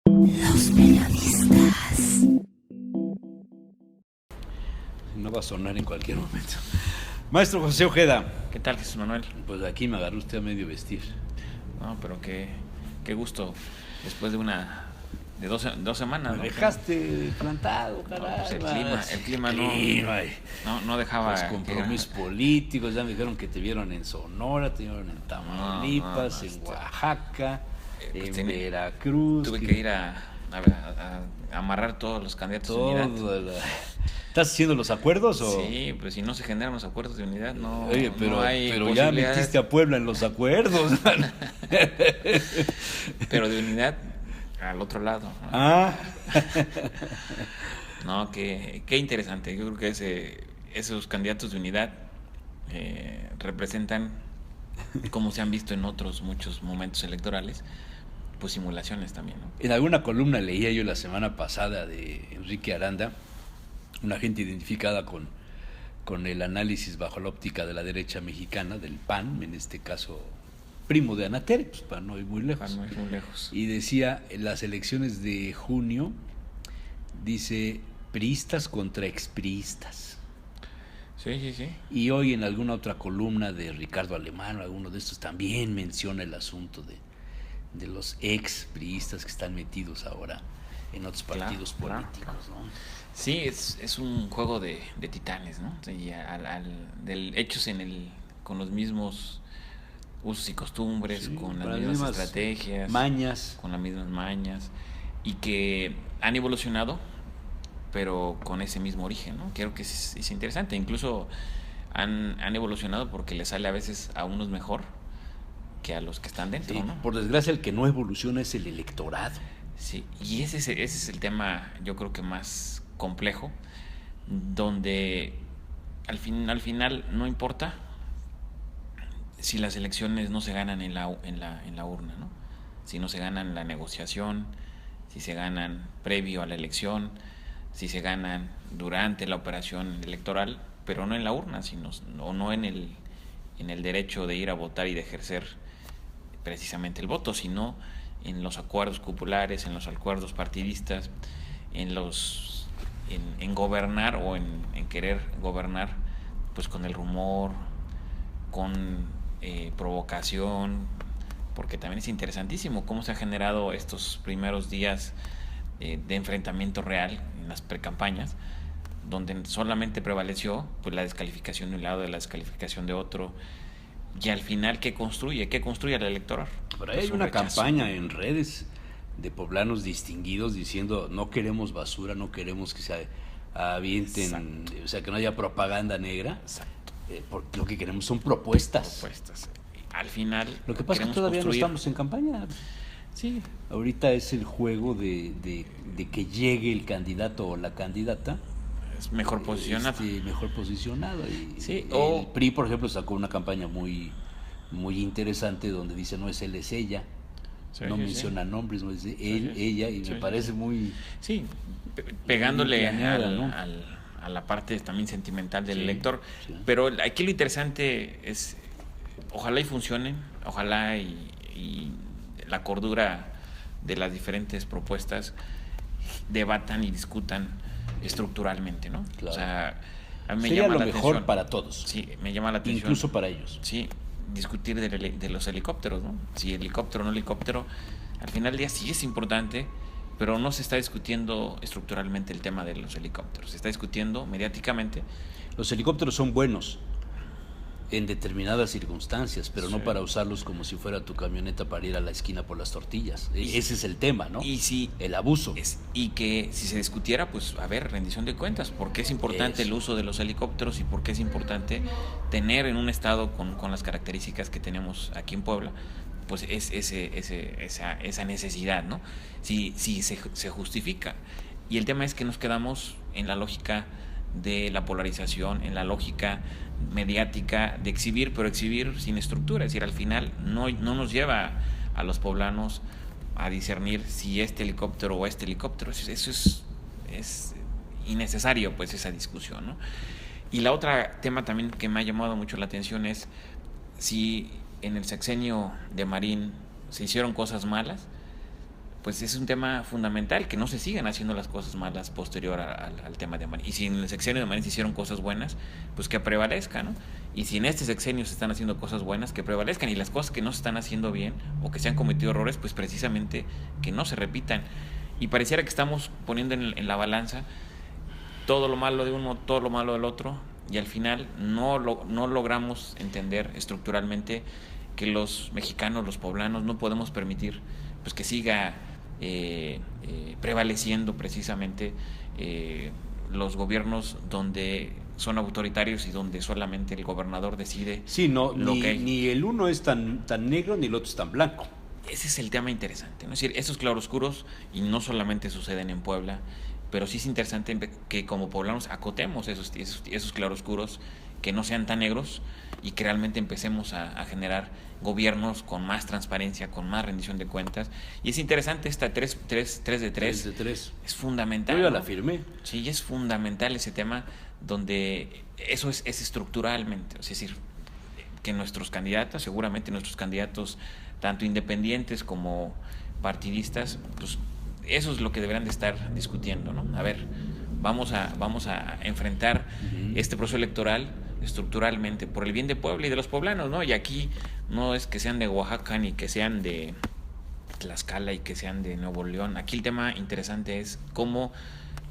Los periodistas. No va a sonar en cualquier momento. Maestro José Ojeda. ¿Qué tal, Jesús Manuel? Pues aquí me agarró usted a medio vestir. No, pero qué gusto. Después de dos semanas, Me ¿no? dejaste plantado, caray. No, pues el clima no dejaba. Los compromisos políticos, ya me dijeron que te vieron en Sonora, te vieron en Tamaulipas, en Oaxaca, pues en Veracruz. Tuve que ir a amarrar todos los candidatos de unidad. ¿Estás haciendo los acuerdos o...? Sí, pues si no se generan los acuerdos de unidad, no. Oye, pero, no hay pero ya metiste a Puebla en los acuerdos. Pero de unidad al otro lado, ¿no? Ah. No, qué interesante. Yo creo que esos candidatos de unidad representan, como se han visto en otros muchos momentos electorales, pues simulaciones también, ¿no? En alguna columna leía yo la semana pasada de Enrique Aranda, una gente identificada con el análisis bajo la óptica de la derecha mexicana, del PAN, en este caso primo de Ana Tere, pues para no ir muy lejos. Para no ir muy lejos. Y decía, en las elecciones de junio, dice, priistas contra expriistas. Sí. Y hoy en alguna otra columna de Ricardo Alemán, alguno de estos, también menciona el asunto de los expriistas que están metidos ahora en otros partidos políticos, ¿no? Sí, es un juego de titanes, ¿no? Y hechos con los mismos usos y costumbres, sí, con las mismas estrategias, mañas, con las mismas mañas, y que han evolucionado, pero con ese mismo origen, ¿no? Creo que es interesante. Incluso han evolucionado porque les sale a veces a unos mejor que a los que están dentro, sí, ¿no? Por desgracia, el que no evoluciona es el electorado. Sí, y ese es el tema, yo creo que más complejo, donde al final no importa si las elecciones no se ganan en la urna, ¿no? Si no se ganan en la negociación, si se ganan previo a la elección, si se ganan durante la operación electoral, pero no en la urna, o no en el derecho de ir a votar y de ejercer precisamente el voto, sino en los acuerdos cupulares, en los acuerdos partidistas, en gobernar o en querer gobernar pues con el rumor, con provocación, porque también es interesantísimo cómo se ha generado estos primeros días de enfrentamiento real en las precampañas, donde solamente prevaleció pues la descalificación de un lado, de la descalificación de otro, y al final ¿qué construye al electorado? Pero hay una campaña en redes de poblanos distinguidos diciendo no queremos basura, no queremos que se avienten, exacto, o sea, que no haya propaganda negra. Exacto. Porque lo que queremos son propuestas. Al final lo que pasa es que todavía no estamos en campaña. Sí. Ahorita es el juego de que llegue el candidato o la candidata mejor posicionado. Mejor posicionado. Y sí, el PRI, por ejemplo, sacó una campaña muy interesante donde dice no es él, es ella. Sí, no menciona nombres, no es él, ella, y me parece muy... Sí, pegándole a la parte también sentimental del elector. Sí. Pero aquí lo interesante es, ojalá y funcionen, ojalá y la cordura de las diferentes propuestas debatan y discutan estructuralmente, ¿no? Claro. O sea, a mí me sería llama lo la mejor atención. Para todos. Sí, me llama la atención. Incluso para ellos. Sí, discutir de los helicópteros, ¿no? Si helicóptero o no helicóptero, al final del día sí es importante, pero no se está discutiendo estructuralmente el tema de los helicópteros. Se está discutiendo mediáticamente. Los helicópteros son buenos en determinadas circunstancias, pero no para usarlos como si fuera tu camioneta para ir a la esquina por las tortillas. Ese es el tema, ¿no? Y si el abuso. Y que si se discutiera, pues, a ver, rendición de cuentas, ¿por qué es importante el uso de los helicópteros y por qué es importante tener en un estado con las características que tenemos aquí en Puebla, pues esa necesidad, ¿no? Si se justifica. Y el tema es que nos quedamos en la lógica de la polarización, en la lógica mediática de exhibir, pero exhibir sin estructura. Es decir, al final no nos lleva a los poblanos a discernir si este helicóptero o este helicóptero. Eso es innecesario, pues, esa discusión, ¿no? Y la otra tema también que me ha llamado mucho la atención es si en el sexenio de Marín se hicieron cosas malas, pues es un tema fundamental, que no se sigan haciendo las cosas malas posterior al tema de Marín. Y si en el sexenio de Marín se hicieron cosas buenas, pues que prevalezca, ¿no? Y si en este sexenio se están haciendo cosas buenas, que prevalezcan. Y las cosas que no se están haciendo bien o que se han cometido errores, pues precisamente que no se repitan. Y pareciera que estamos poniendo en la balanza todo lo malo de uno, todo lo malo del otro, y al final no logramos entender estructuralmente que los mexicanos, los poblanos, no podemos permitir pues que siga prevaleciendo precisamente los gobiernos donde son autoritarios y donde solamente el gobernador decide. Sí, no, ni el uno es tan negro ni el otro es tan blanco. Ese es el tema interesante, ¿no? Es decir, esos claroscuros, y no solamente suceden en Puebla, pero sí es interesante que como poblanos acotemos esos claroscuros, que no sean tan negros y que realmente empecemos a generar gobiernos con más transparencia, con más rendición de cuentas. Y es interesante esta 3 de 3. Es fundamental. Yo ya ¿no? la firmé. Sí, es fundamental ese tema, donde eso es estructuralmente, es decir, que nuestros candidatos, seguramente nuestros candidatos, tanto independientes como partidistas, pues eso es lo que deberán de estar discutiendo, ¿no? A ver, vamos a enfrentar este proceso electoral estructuralmente por el bien de Puebla y de los poblanos, ¿no? Y aquí no es que sean de Oaxaca ni que sean de Tlaxcala y que sean de Nuevo León. Aquí el tema interesante es cómo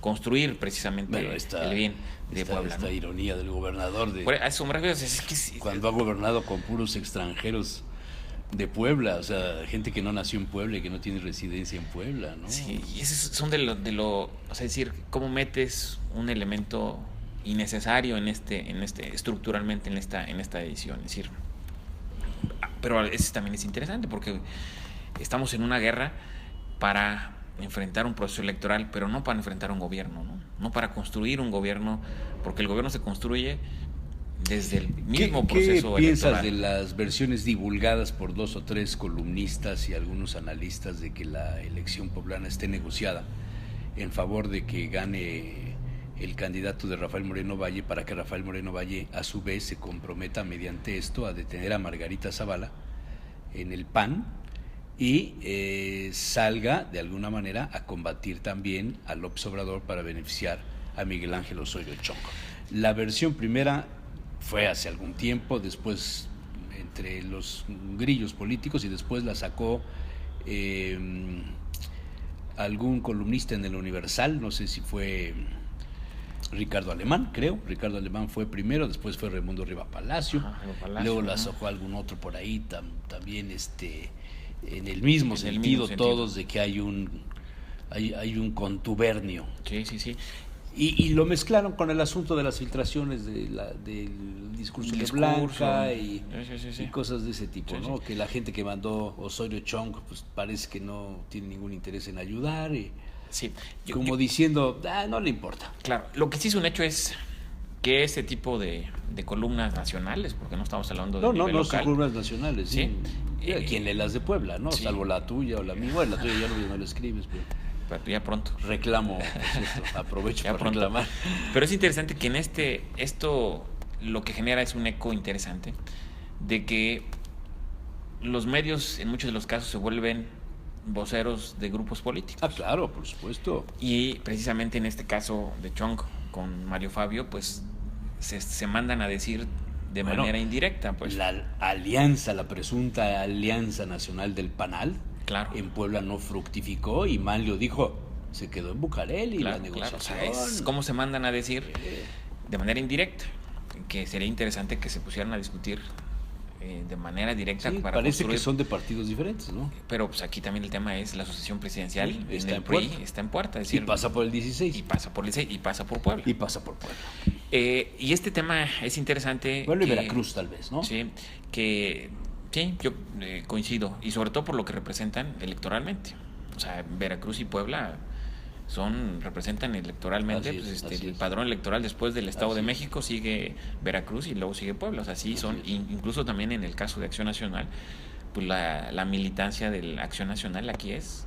construir precisamente el bien de Puebla. Esta ironía del gobernador a eso me refiero, es que cuando ha gobernado con puros extranjeros de Puebla, o sea, gente que no nació en Puebla y que no tiene residencia en Puebla, ¿no? Sí, y esos son o sea, decir, cómo metes un elemento innecesario en estructuralmente en esta edición, es decir, pero ese también es interesante porque estamos en una guerra para enfrentar un proceso electoral, pero no para enfrentar un gobierno, no para construir un gobierno, porque el gobierno se construye desde el mismo proceso electoral. ¿Qué piensas de las versiones divulgadas por 2 o 3 columnistas y algunos analistas de que la elección poblana esté negociada en favor de que gane el candidato de Rafael Moreno Valle, para que Rafael Moreno Valle a su vez se comprometa mediante esto a detener a Margarita Zavala en el PAN y salga de alguna manera a combatir también a López Obrador para beneficiar a Miguel Ángel Osorio Chong? La versión primera fue hace algún tiempo, después entre los grillos políticos, y después la sacó algún columnista en el Universal, no sé si fue Ricardo Alemán, creo. Ricardo Alemán fue primero, después fue Raimundo Riva Palacio, luego la sacó algún otro por ahí, también en el mismo sentido, todos, de que hay un contubernio. Sí. Y lo mezclaron con el asunto de las filtraciones del discurso de Blanca y cosas de ese tipo, ¿no? Sí. Que la gente que mandó Osorio Chong, pues parece que no tiene ningún interés en ayudar y diciendo, no le importa. Claro, lo que sí es un hecho es que ese tipo de columnas nacionales, porque no estamos hablando de nivel local. Son columnas nacionales, sí. ¿Quién lee las de Puebla, no? Sí. Salvo la tuya o la mía. Bueno, la tuya ya no la escribes, pero ya pronto. Reclamo, aprovecho para reclamar. Pero es interesante que en esto lo que genera es un eco interesante de que los medios en muchos de los casos se vuelven voceros de grupos políticos. Claro, por supuesto. Y precisamente en este caso de Chong con Mario Fabio, pues se mandan a decir de manera indirecta, pues. La presunta alianza nacional del PANAL, claro, en Puebla no fructificó y Manlio dijo, se quedó en Bucareli, claro, la negociación. Claro. O sea, es cómo se mandan a decir de manera indirecta, que sería interesante que se pusieran a discutir de manera directa, para parece construir. Que son de partidos diferentes, ¿no? Pero pues aquí también el tema es la asociación presidencial en el PRI está en puerta, es decir, y pasa por el 16 y pasa por el 16 y pasa por Puebla y este tema es interesante. Puebla y Veracruz tal vez, ¿no? Sí, yo coincido, y sobre todo por lo que representan electoralmente. O sea, Veracruz y Puebla representan electoralmente, el padrón electoral después del Estado de México sigue Veracruz y luego sigue Puebla. O sea, incluso también en el caso de Acción Nacional, pues la militancia de la Acción Nacional aquí es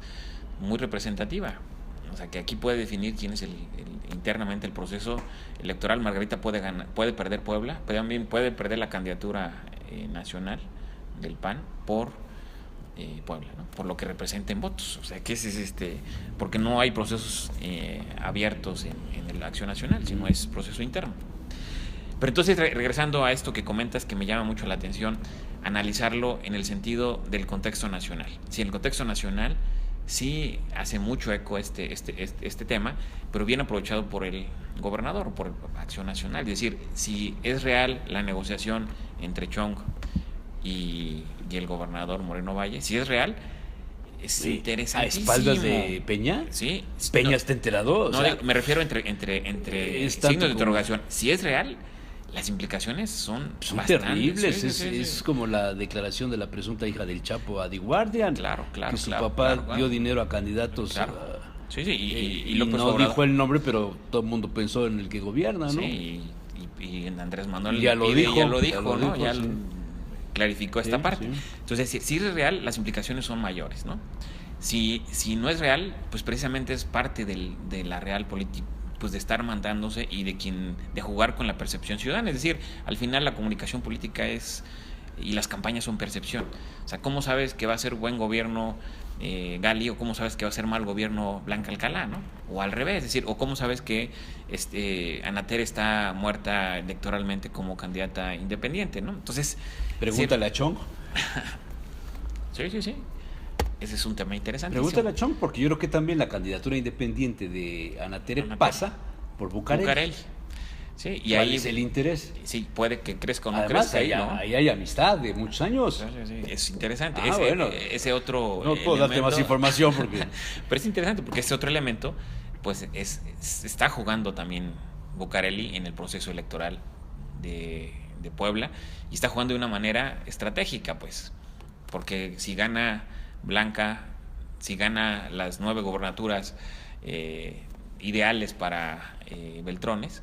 muy representativa. O sea, que aquí puede definir quién es internamente el proceso electoral. Margarita puede perder Puebla, pero también puede perder la candidatura nacional del PAN por Puebla, ¿no? Por lo que representa en votos. O sea, que ese es porque no hay procesos abiertos en la Acción Nacional, sino es proceso interno. Pero entonces, regresando a esto que comentas, que me llama mucho la atención, analizarlo en el sentido del contexto nacional. Si en el contexto nacional sí hace mucho eco este tema, pero bien aprovechado por el gobernador, por Acción Nacional. Es decir, si es real la negociación entre Chong y el gobernador Moreno Valle, si es real, es interesantísimo. ¿A espaldas de Peña? Sí. Peña está enterado. No, me refiero entre signos de interrogación. Si es real, las implicaciones son terribles. Es como la declaración de la presunta hija del Chapo a The Guardian. Claro. Que su papá dio dinero a candidatos. Claro. Y no Obrador dijo el nombre, pero todo el mundo pensó en el que gobierna, ¿no? Sí, y en Andrés Manuel ya lo dijo, ¿no? Ya sí. Clarificó esta parte. Sí. Entonces, si es real, las implicaciones son mayores, ¿no? Si no es real, pues precisamente es parte de la real política, pues de estar mandándose y de jugar con la percepción ciudadana. Es decir, al final la comunicación política y las campañas son percepción. O sea, ¿cómo sabes que va a ser buen gobierno Gali, o cómo sabes que va a ser mal gobierno Blanca Alcalá, ¿no? O al revés, es decir, o cómo sabes que Ana Tere está muerta electoralmente como candidata independiente, ¿no? Entonces, pregúntale a Chong. Sí. Ese es un tema interesante. Pregúntale a Chong, porque yo creo que también la candidatura independiente de Ana Tere pasa por Bucareli. Sí, y ¿Cuál ahí es el interés? Sí, puede que crezca o no Además, crezca. ahí hay amistad de muchos años. Sí. Es interesante. Ese otro no puedo darte más información porque... Pero es interesante porque ese otro elemento, pues está jugando también Bucareli en el proceso electoral de Puebla, y está jugando de una manera estratégica, pues, porque si gana Blanca, si gana las 9 gobernaturas ideales para Beltrones,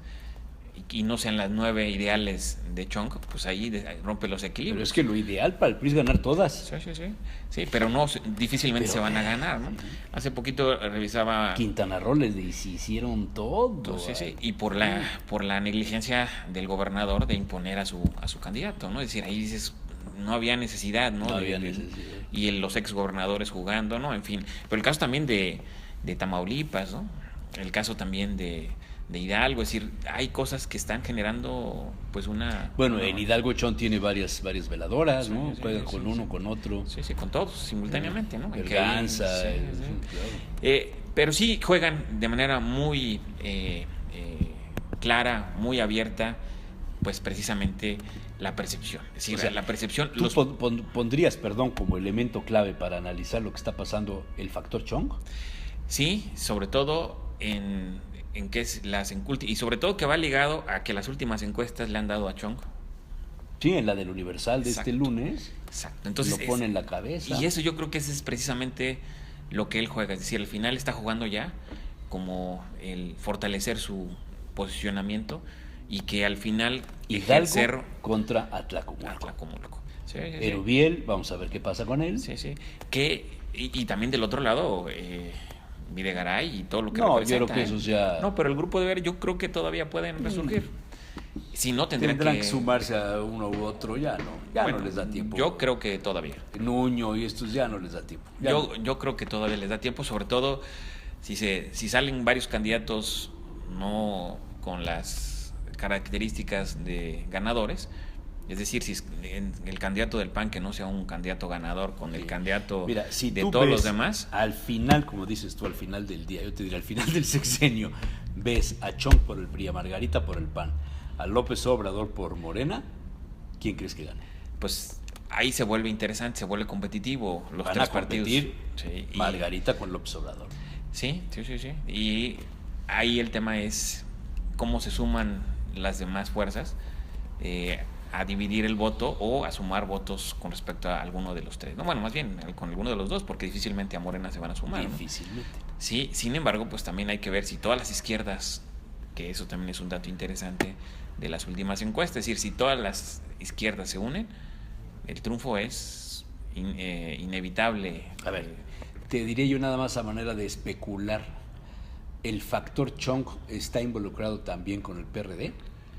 y no sean las 9 ideales de Chong, pues ahí rompe los equilibrios. Pero es que lo ideal para el PRI es ganar todas. Sí, pero difícilmente se van a ganar, ¿no? Hace poquito revisaba... Quintana Roo les hicieron todo. Sí, y por la negligencia del gobernador de imponer a su candidato, ¿no? Es decir, ahí dices, no había necesidad, ¿no? Y los exgobernadores jugando, ¿no? En fin. Pero el caso también de Tamaulipas, ¿no? El caso también de Hidalgo, es decir, hay cosas que están generando pues una... Bueno, en Hidalgo Chong tiene varias veladoras, ¿no? Juega con uno, con otro. Sí, con todos simultáneamente, ¿no? Berganza. Claro. Pero sí juegan de manera muy clara, muy abierta, pues precisamente la percepción. Es decir, la percepción... ¿Tú pondrías, como elemento clave para analizar lo que está pasando el factor Chong? Sí, sobre todo en qué es y sobre todo que va ligado a que las últimas encuestas le han dado a Chong. Sí, en la del Universal de este lunes. Exacto. Entonces lo pone en la cabeza. Y eso yo creo que ese es precisamente lo que él juega. Es decir, al final está jugando ya como el fortalecer su posicionamiento, y que al final Hidalgo contra Atlacomulco. Sí. Erubiel, vamos a ver qué pasa con él. Sí. Y también del otro lado... Videgaray y todo lo que representa. Yo creo que eso ya... No, pero el grupo de Ver yo creo que todavía pueden resurgir. Si no, tendrán que sumarse a uno u otro, no les da tiempo. Yo creo que todavía. Nuño y estos ya no les da tiempo. Yo creo que todavía les da tiempo, sobre todo si salen varios candidatos no con las características de ganadores. Es decir, si el candidato del PAN que no sea un candidato ganador con el candidato de todos los demás. Al final, como dices tú, al final del día, yo te diré, al final del sexenio, ves a Chong por el PRI, a Margarita por el PAN, a López Obrador por Morena, ¿quién crees que gane? Pues ahí se vuelve interesante, se vuelve competitivo los Van tres a competir partidos. Margarita con López Obrador. Sí. Y ahí el tema es cómo se suman las demás fuerzas a dividir el voto o a sumar votos con respecto a alguno de los tres. No, bueno, más bien con alguno de los dos, porque difícilmente a Morena se van a sumar. Difícilmente. ¿No? Sí, sin embargo, pues también hay que ver si todas las izquierdas, que eso también es un dato interesante de las últimas encuestas, es decir, si todas las izquierdas se unen, el triunfo es inevitable. A ver, te diré yo nada más a manera de especular, ¿el factor Chong está involucrado también con el PRD,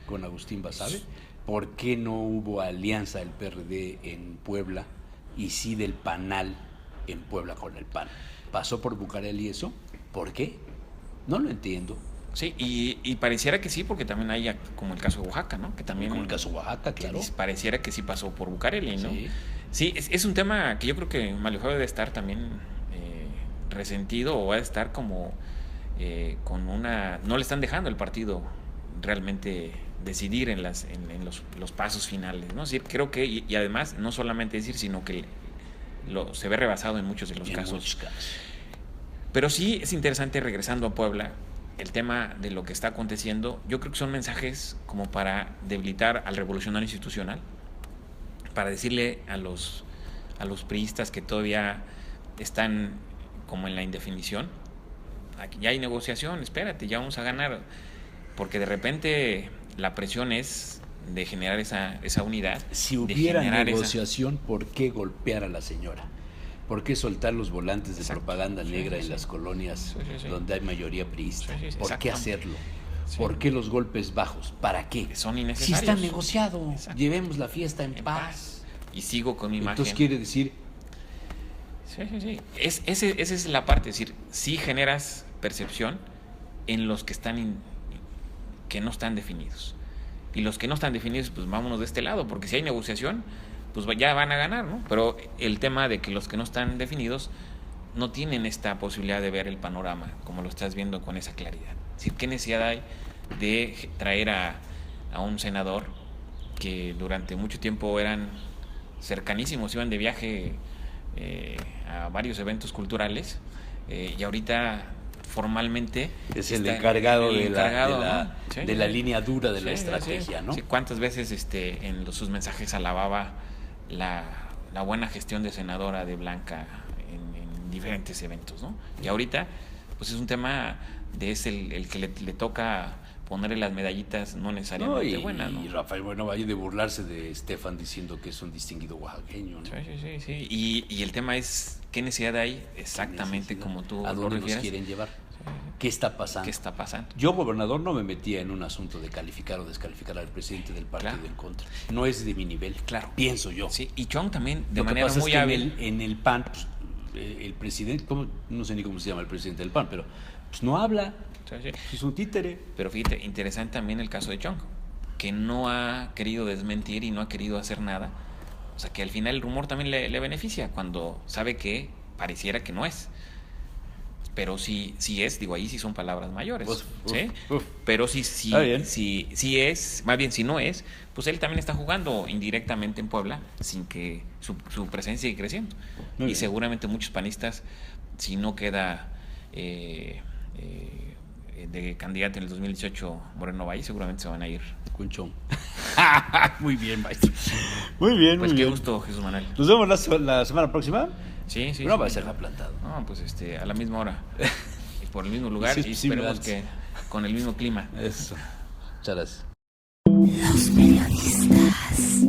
con Agustín Basabe? ¿Por qué no hubo alianza del PRD en Puebla y sí del PANAL en Puebla con el PAN. ¿Pasó por Bucareli eso? ¿Por qué? No lo entiendo. Sí, y pareciera que sí, porque también hay como el caso de Oaxaca, ¿no? Que también, Como el caso de Oaxaca, claro. Pareciera que sí pasó por Bucareli, ¿no? Sí. Sí, es un tema que yo creo que Maliojo debe estar también resentido, o va a estar como con una... No le están dejando el partido realmente decidir en los pasos finales, ¿no? Es decir, creo que, y además, no solamente decir, sino que se ve rebasado en muchos de los casos. Pero sí es interesante, regresando a Puebla, el tema de lo que está aconteciendo. Yo creo que son mensajes como para debilitar al revolucionario institucional, para decirle a los priistas que todavía están como en la indefinición, aquí ya hay negociación, espérate, ya vamos a ganar, porque de repente la presión es de generar esa unidad. Si hubiera negociación, ¿por qué golpear a la señora? ¿Por qué soltar los volantes de propaganda negra en las colonias donde hay mayoría priista? ¿Por qué hacerlo? ¿Por qué los golpes bajos? ¿Para qué? Son innecesarios. Si está negociado, llevemos la fiesta en paz. Y sigo con mi imagen. Entonces quiere decir... Sí. Esa es la parte, es decir, sí generas percepción en los que que no están definidos. Y los que no están definidos, pues vámonos de este lado, porque si hay negociación, pues ya van a ganar, ¿no? Pero el tema de que los que no están definidos no tienen esta posibilidad de ver el panorama como lo estás viendo con esa claridad. Es decir, ¿qué necesidad hay de traer a un senador que durante mucho tiempo eran cercanísimos, iban de viaje a varios eventos culturales, y ahorita formalmente es el encargado de la ¿no? línea dura de la estrategia, ¿no? Sí, ¿cuántas veces en sus mensajes alababa la buena gestión de senadora de Blanca en diferentes eventos, ¿no? Y ahorita, pues es un tema el que le toca ponerle las medallitas no necesariamente buenas, ¿no? Y Rafael Buenavalle de burlarse de Estefan diciendo que es un distinguido oaxaqueño, ¿no? Sí. Y el tema es, ¿qué necesidad hay? Exactamente como tú ¿A lo dónde refieres? nos quieren llevar? ¿Qué está pasando? ¿Qué está pasando? Yo, gobernador, no me metía en un asunto de calificar o descalificar al presidente del partido en contra. No es de mi nivel, pienso yo. Sí, y Chong también, de Lo manera que pasa muy es que hábil. en el PAN, pues, el presidente, no sé ni cómo se llama el presidente del PAN, pero pues no habla. Sí. Es un títere. Pero fíjate, interesante también el caso de Chong, que no ha querido desmentir y no ha querido hacer nada. O sea, que al final el rumor también le beneficia cuando sabe que pareciera que no es. Pero sí es, digo, ahí sí son palabras mayores, ¿sí? Pero sí es, más bien si no es, pues él también está jugando indirectamente en Puebla sin que su presencia siga creciendo. Y seguramente muchos panistas, si no queda de candidato en el 2018 Moreno Valle, seguramente se van a ir con Chong. Muy bien, maestro. Muy bien, pues muy qué bien. gusto, Jesús Manuel. Nos vemos la semana próxima. Sí. No va a ser plantado. No, pues a la misma hora. Y por el mismo lugar, y esperemos que con el mismo clima. Eso. Muchas gracias. Los periodistas.